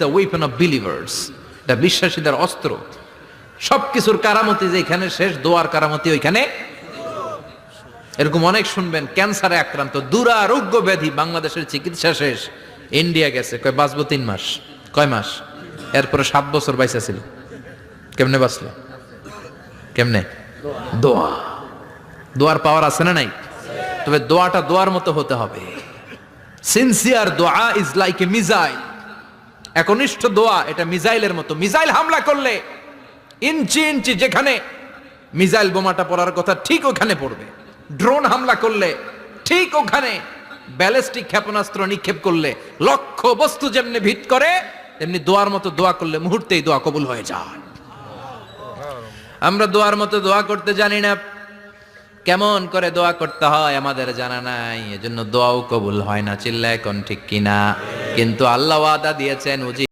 The weapon of believers, এটা বিশ্বাসীদের অস্ত্র। সবকিছুর কারামতি যেখানে শেষ, দোয়ার কারামতি ওইখানে। এরকম অনেক শুনবেন, ক্যান্সারে আক্রান্ত, দুরারোগ্য ব্যাধি, বাংলাদেশের চিকিৎসা শেষ, ইন্ডিয়া গেছে, কয় বাঁচবো 3 মাস, কয় মাস, এরপরে 7 বছর বাইসা ছিল। কেমনে বাঁচলো? কেমনে? দোয়া। দোয়ার পাওয়ার আছে না নাই? তবে দোয়াটা দোয়ার মতো হতে হবে। সিনসিয়ার দোয়া ইজ লাইক এ মিসাইল। একনিষ্ঠ দোয়া এটা মিসাইলের মতো। মিসাইল হামলা করলে ইঞ্চি ইঞ্চি যেখানে মিসাইল বোমাটা পড়ার কথা ঠিক ওখানে পড়বে। ড্রোন হামলা করলে ঠিক ওখানে, ব্যালিস্টিক ক্ষেপণাস্ত্র নিক্ষেপ করলে লক্ষ্য বস্তু যেমনি ভিত করে, তেমনি দোয়ার মতো দোয়া করলে মুহূর্তেই দোয়া কবুল হয়ে যায়। আমরা দোয়ার মতো দোয়া করতে জানি না, কেমন করে দোয়া করতে হয় আমাদের জানা নাই, এজন্য দোয়াও কবুল হয় না। চিল্লায় কোন ঠিক কিনা? কিন্তু আল্লাহ ওয়াদা দিয়েছেন,